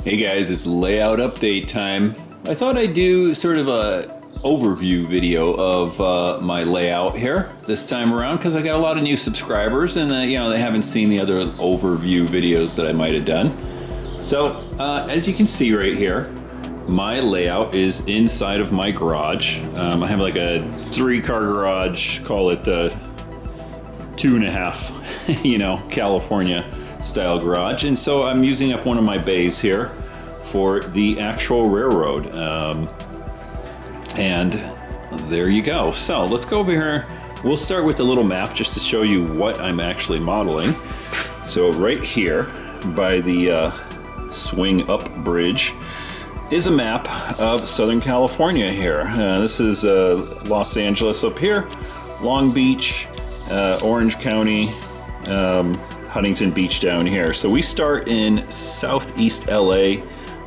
Hey guys, it's layout update time. I thought I'd do sort of a overview video of my layout here this time around because I got a lot of new subscribers and they haven't seen the other overview videos that I might have done. So as you can see right here, my layout is inside of my garage. I have like a 3-car garage, call it 2.5, California style garage, and so I'm using up one of my bays here for the actual railroad, and there you go. So let's go over here. We'll start with a little map just to show you what I'm actually modeling. So right here by the Swing Up Bridge is a map of Southern California here. This is Los Angeles up here, Long Beach, Orange County, Huntington Beach down here. So we start in Southeast LA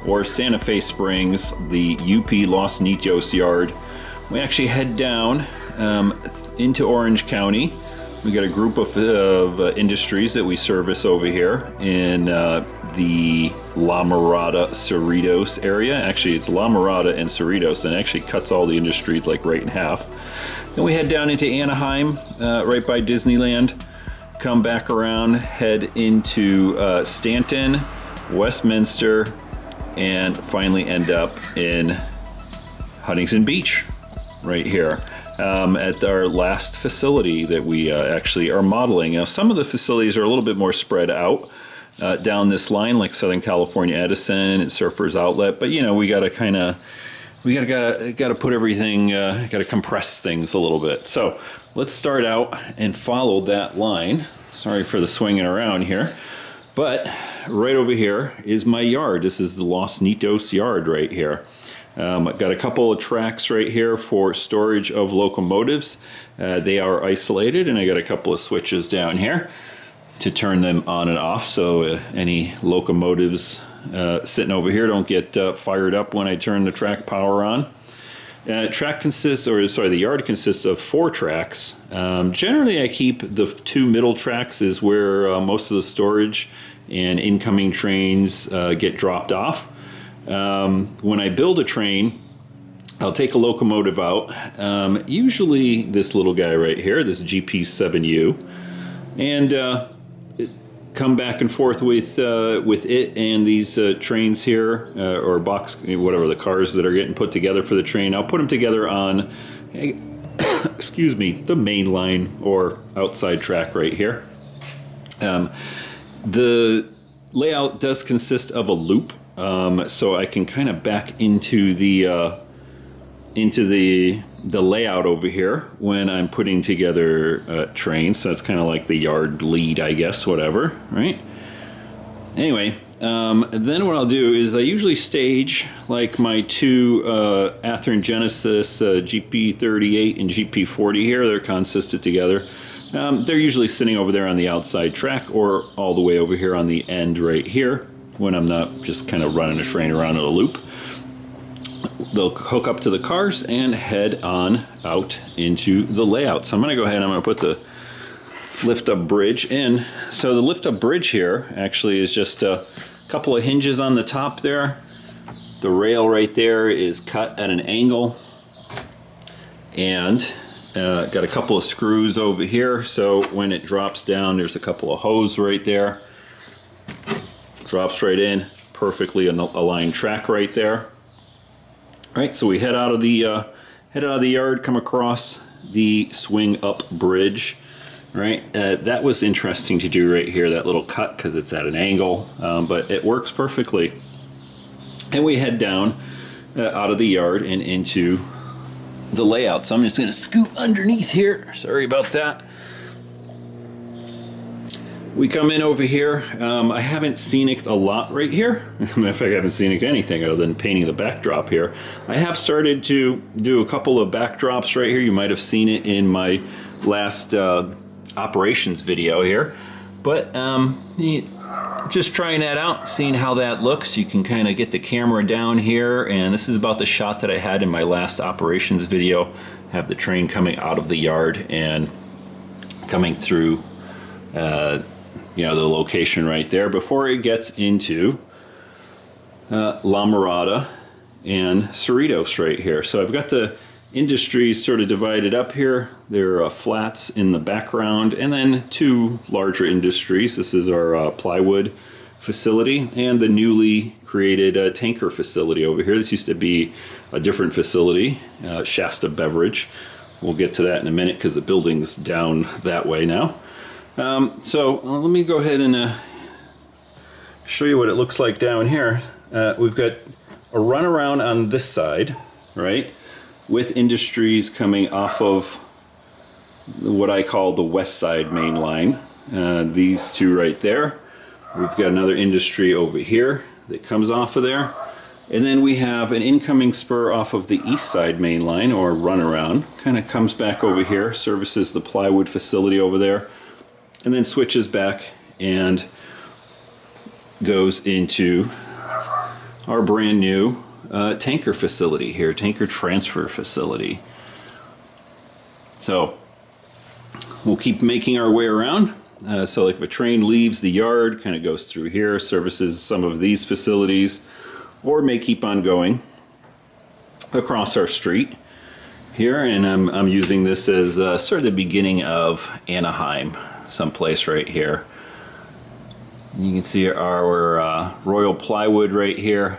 or Santa Fe Springs, the UP Los Niños yard. We actually head down into Orange County. We got a group of industries that we service over here in the La Mirada Cerritos area. Actually, it's La Mirada and Cerritos, and it actually cuts all the industries like right in half. Then we head down into Anaheim, right by Disneyland. Come back around, head into Stanton, Westminster, and finally end up in Huntington Beach, right here, at our last facility that we actually are modeling. Now, some of the facilities are a little bit more spread out down this line, like Southern California Edison and Surfers Outlet, but we gotta gotta put everything, gotta compress things a little bit. So let's start out and follow that line. Sorry for the swinging around here, but right over here is my yard. This is the Los Niños yard right here. I've got a couple of tracks right here for storage of locomotives. They are isolated, and I got a couple of switches down here to turn them on and off, so any locomotives sitting over here don't get fired up when I turn the track power on. The yard consists of 4 tracks. Generally, I keep the 2 middle tracks is where most of the storage and incoming trains get dropped off. When I build a train, I'll take a locomotive out, usually this little guy right here, this GP7U, and come back and forth with it and these trains here, or box, whatever, the cars that are getting put together for the train. I'll put them together on, excuse me, the main line or outside track right here. The layout does consist of a loop, so I can kind of back into the layout over here when I'm putting together trains. So it's kind of like the yard lead, I guess, whatever, right? Anyway, then what I'll do is I usually stage like my 2 Athearn Genesis GP38 and GP40 here. They're consisted together. They're usually sitting over there on the outside track or all the way over here on the end right here when I'm not just kind of running a train around in a loop. They'll hook up to the cars and head on out into the layout. So I'm going to go ahead and I'm going to put the lift-up bridge in. So the lift-up bridge here actually is just a couple of hinges on the top there. The rail right there is cut at an angle, and got a couple of screws over here, so when it drops down, there's a couple of hoses right there. Drops right in, perfectly aligned track right there. All right, so we head out of the yard, come across the Swing Up Bridge. Right, that was interesting to do right here, that little cut, because it's at an angle, but it works perfectly. And we head down out of the yard and into the layout. So I'm just going to scoot underneath here. Sorry about that. We come in over here. I haven't scenic a lot right here. In fact, I haven't scenic anything other than painting the backdrop here. I have started to do a couple of backdrops right here. You might have seen it in my last operations video here. But just trying that out, seeing how that looks. You can kind of get the camera down here, and this is about the shot that I had in my last operations video. Have the train coming out of the yard and coming through the location right there before it gets into La Mirada, and Cerritos right here. So I've got the industries sort of divided up here. There are flats in the background, and then two larger industries. This is our plywood facility and the newly created tanker facility over here. This used to be a different facility, Shasta Beverage. We'll get to that in a minute because the building's down that way now. So let me go ahead and show you what it looks like down here. We've got a runaround on this side, right, with industries coming off of what I call the west side main line. These two right there. We've got another industry over here that comes off of there. And then we have an incoming spur off of the east side main line, or runaround. Kind of comes back over here, services the plywood facility over there, and then switches back and goes into our brand new tanker facility here, tanker transfer facility. So we'll keep making our way around. So like if a train leaves the yard, kind of goes through here, services some of these facilities, or may keep on going across our street here. And I'm using this as sort of the beginning of Anaheim, someplace right here. You can see our Royal Plywood right here.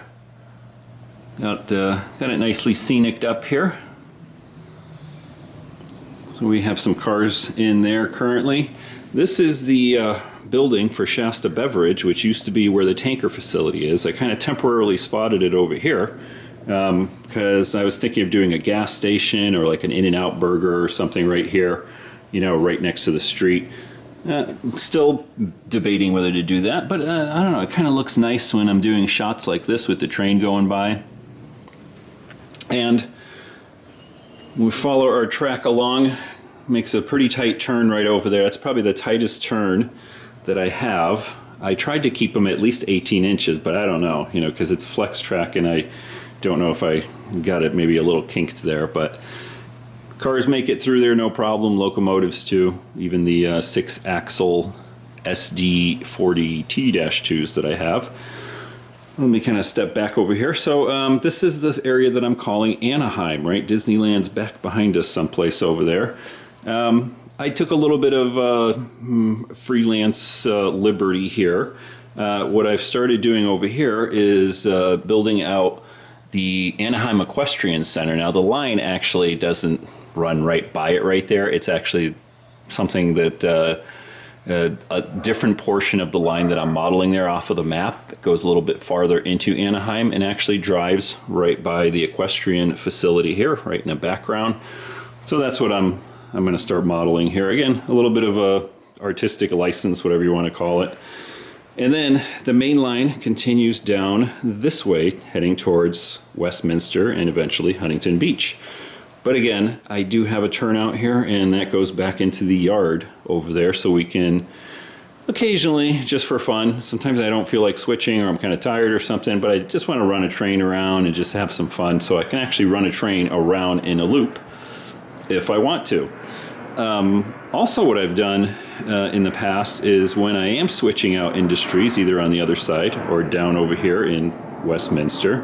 Got it nicely scenic up here. So we have some cars in there currently. This is the building for Shasta Beverage, which used to be where the tanker facility is. I kind of temporarily spotted it over here because I was thinking of doing a gas station or like an In-N-Out burger or something right here, you know, right next to the street. Still debating whether to do that, but I don't know, it kind of looks nice when I'm doing shots like this with the train going by. And we follow our track along, makes a pretty tight turn right over there. That's probably the tightest turn that I have. I tried to keep them at least 18 inches, but I don't know, you know, because it's flex track and I don't know if I got it maybe a little kinked there, but cars make it through there no problem, locomotives too, even the 6-axle SD40T-2s that I have. Let me kind of step back over here. So this is the area that I'm calling Anaheim, right? Disneyland's back behind us someplace over there. I took a little bit of freelance liberty here. What I've started doing over here is building out the Anaheim Equestrian Center. Now the line actually doesn't run right by it right there. It's actually something that a different portion of the line that I'm modeling there off of the map. It goes a little bit farther into Anaheim and actually drives right by the equestrian facility here, right in the background. So that's what I'm going to start modeling here. Again, a little bit of a artistic license, whatever you want to call it. And then the main line continues down this way, heading towards Westminster and eventually Huntington Beach. But again, I do have a turnout here, and that goes back into the yard over there, so we can occasionally, just for fun, sometimes I don't feel like switching or I'm kind of tired or something, but I just want to run a train around and just have some fun, so I can actually run a train around in a loop if I want to. Also, what I've done in the past is when I am switching out industries, either on the other side or down over here in Westminster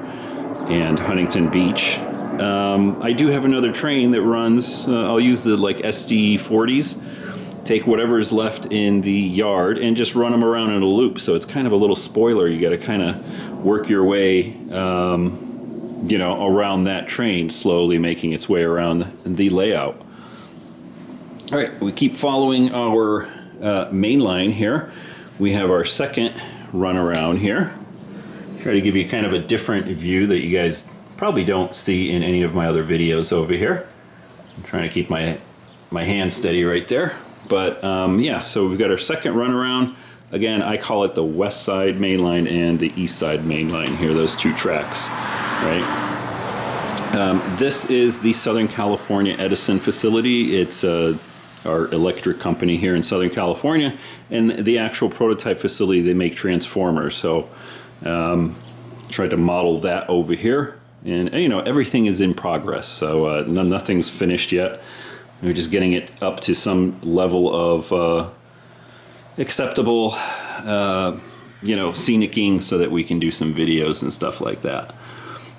and Huntington Beach, I do have another train that runs, I'll use the like SD40s, take whatever is left in the yard and just run them around in a loop. So it's kind of a little spoiler. You got to kind of work your way, you know, around that train, slowly making its way around the layout. All right, we keep following our main line here. We have our second run around here. Try to give you kind of a different view that you guys probably don't see in any of my other videos over here. I'm trying to keep my hand steady right there. But yeah, so we've got our second run around. Again, I call it the west side main line and the east side main line here, those two tracks, right? This is the Southern California Edison facility. It's our electric company here in Southern California, and the actual prototype facility, they make transformers. So tried to model that over here, and you know, everything is in progress, so nothing's finished yet. We're just getting it up to some level of acceptable you know, scenicking so that we can do some videos and stuff like that.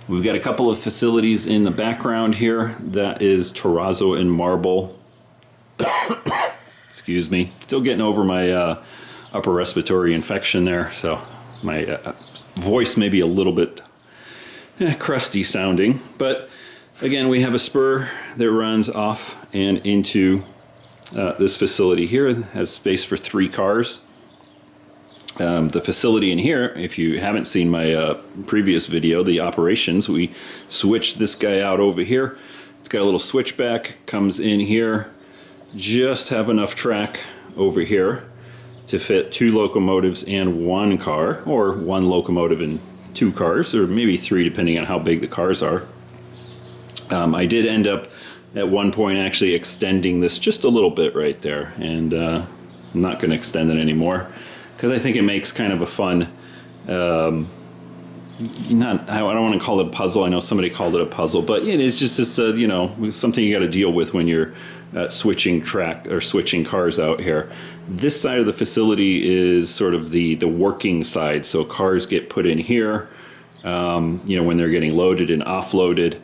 We've got a couple of facilities in the background here. That is terrazzo and marble. Excuse me. Still getting over my upper respiratory infection there, so my voice may be a little bit crusty sounding. But again, we have a spur that runs off and into this facility here. It has space for 3 cars. The facility in here, if you haven't seen my previous video, the operations, we switched this guy out over here. It's got a little switchback, comes in here, just have enough track over here to fit 2 locomotives and 1 car, or 1 locomotive and 2 cars, or maybe 3 depending on how big the cars are. I did end up at one point actually extending this just a little bit right there, and I'm not going to extend it anymore because I think it makes kind of a fun, I don't want to call it a puzzle. I know somebody called it a puzzle, but it's just you know, something you got to deal with when you're switching track or switching cars out here. This side of the facility is sort of the working side, so cars get put in here, you know, when they're getting loaded and offloaded,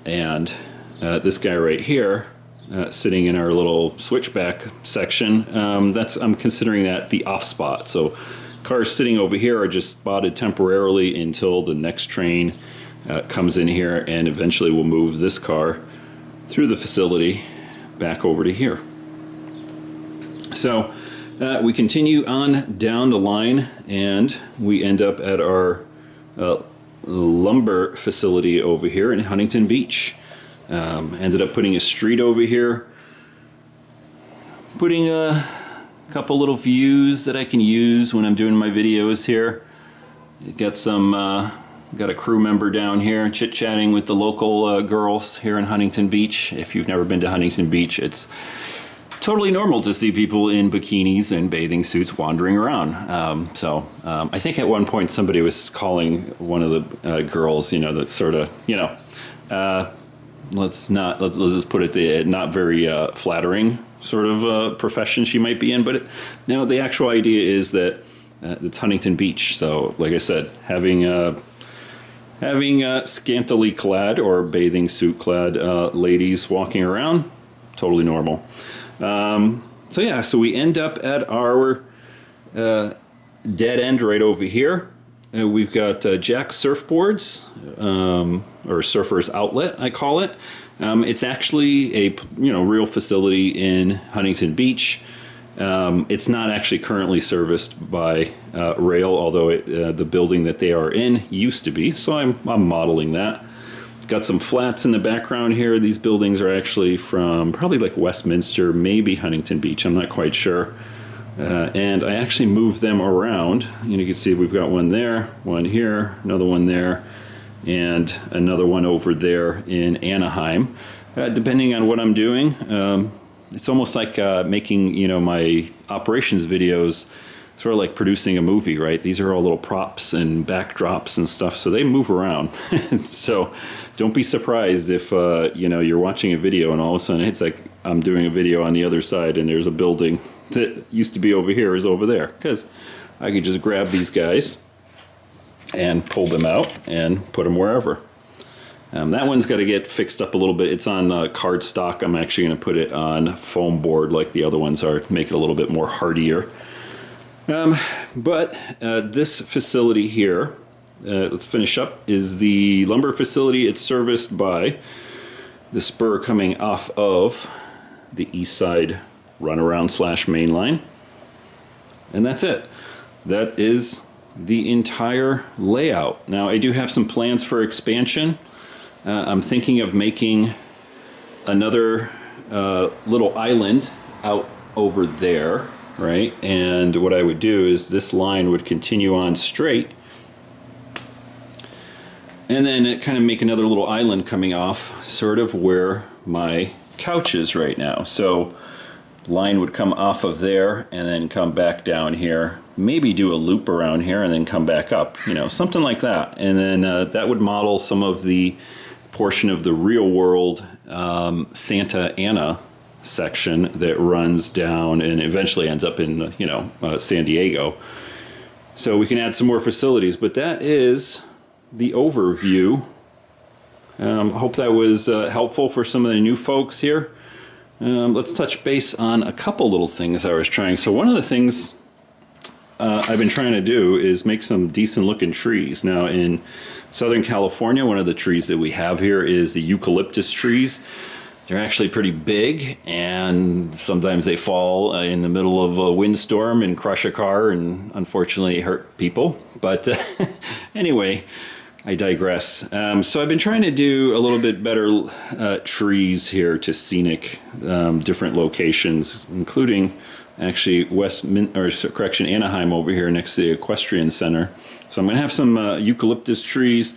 and this guy right here, sitting in our little switchback section, I'm considering that the off spot. So cars sitting over here are just spotted temporarily until the next train comes in here, and eventually we'll move this car through the facility back over to here. So we continue on down the line, and we end up at our lumber facility over here in Huntington Beach. Ended up putting a street over here, putting a couple little views that I can use when I'm doing my videos here. Got a crew member down here chit-chatting with the local girls here in Huntington Beach. If you've never been to Huntington Beach, it's totally normal to see people in bikinis and bathing suits wandering around. I think at one point somebody was calling one of the girls, you know, that sort of, you know, let's just put it, not very flattering sort of profession she might be in. But no, the actual idea is that it's Huntington Beach. So like I said, having scantily clad or bathing suit clad ladies walking around, totally normal. So we end up at our dead end right over here. We've got Jack Surfboards, or Surfers Outlet, I call it. It's actually a real facility in Huntington Beach. It's not actually currently serviced by rail, although the building that they are in used to be. So I'm modeling that. It's got some flats in the background here. These buildings are actually from probably like Westminster, maybe Huntington Beach. I'm not quite sure. And I actually moved them around. You can see we've got one there, one here, another one there, and another one over there in Anaheim. Depending on what I'm doing, it's almost like making, my operations videos, sort of like producing a movie, right? These are all little props and backdrops and stuff, so they move around. So don't be surprised if, you're watching a video and all of a sudden it's like I'm doing a video on the other side and there's a building that used to be over here is over there, because I could just grab these guys and pull them out and put them wherever. That one's got to get fixed up a little bit. It's on card stock. I'm actually going to put it on foam board like the other ones are, make it a little bit more hardier. But this facility here, let's finish up, is the lumber facility. It's serviced by the spur coming off of the east side runaround / main line. And that's it. That is the entire layout. Now I do have some plans for expansion. I'm thinking of making another little island out over there, right? And what I would do is this line would continue on straight, and then it kind of make another little island coming off sort of where my couch is right now. So line would come off of there and then come back down here, maybe do a loop around here and then come back up, something like that. And then that would model some of the portion of the real world Santa Ana section that runs down and eventually ends up in San Diego. So we can add some more facilities, but that is the overview. I hope that was helpful for some of the new folks here. Let's touch base on a couple little things I was trying. So one of the things I've been trying to do is make some decent looking trees. Now in Southern California, one of the trees that we have here is the eucalyptus trees. They're actually pretty big, and sometimes they fall in the middle of a windstorm and crush a car and unfortunately hurt people. But anyway, I digress. So I've been trying to do a little bit better trees here to scenic different locations, including actually Anaheim over here next to the Equestrian Center. So I'm going to have some eucalyptus trees.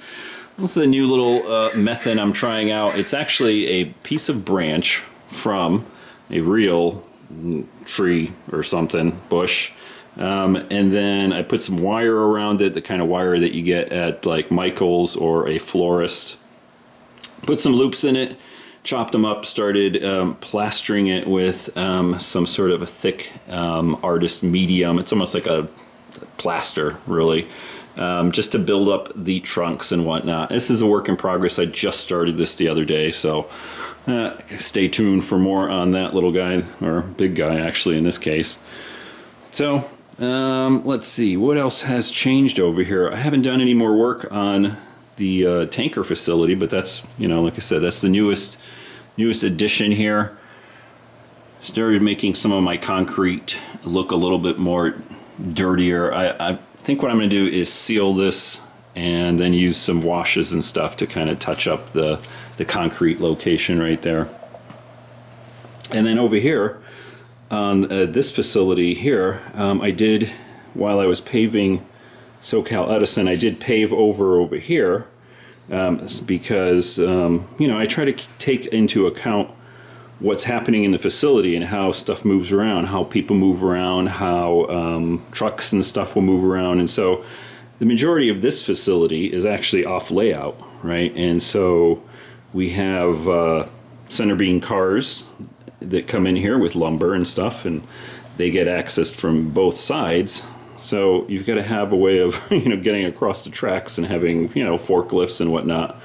This is a new little method I'm trying out. It's actually a piece of branch from a real tree or something, bush. And then I put some wire around it, the kind of wire that you get at like Michael's or a florist. Put some loops in it, chopped them up, started plastering it with some sort of a thick artist medium. It's almost like a plaster, really. Just to build up the trunks and whatnot. This is a work in progress. I just started this the other day, so stay tuned for more on that little guy, or big guy actually in this case. So let's see, what else has changed over here? I haven't done any more work on the tanker facility, but that's, you know, like I said, that's the newest addition here. Started making some of my concrete look a little bit more dirtier. I think what I'm going to do is seal this and then use some washes and stuff to kind of touch up the concrete location right there. And then over here on this facility here, I did, while I was paving SoCal Edison, I did pave over here because you know, I try to take into account what's happening in the facility and how stuff moves around, how people move around, how trucks and stuff will move around. And so the majority of this facility is actually off layout, right? And so we have center beam cars that come in here with lumber and stuff, and they get accessed from both sides. So you've got to have a way of, you know, getting across the tracks and having, you know, forklifts and whatnot,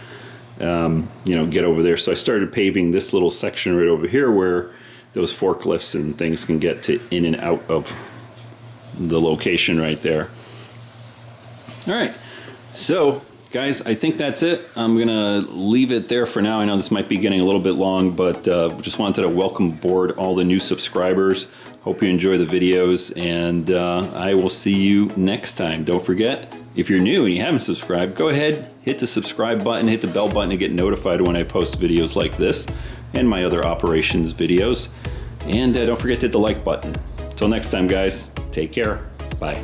you know, get over there. So I started paving this little section right over here where those forklifts and things can get to in and out of the location right there. All right, so guys, I think that's it. I'm gonna leave it there for now. I know this might be getting a little bit long, but just wanted to welcome aboard all the new subscribers. Hope you enjoy the videos, and I will see you next time. Don't forget, if you're new and you haven't subscribed, go ahead, hit the subscribe button, hit the bell button to get notified when I post videos like this and my other operations videos. And don't forget to hit the like button. Till next time, guys, take care. Bye.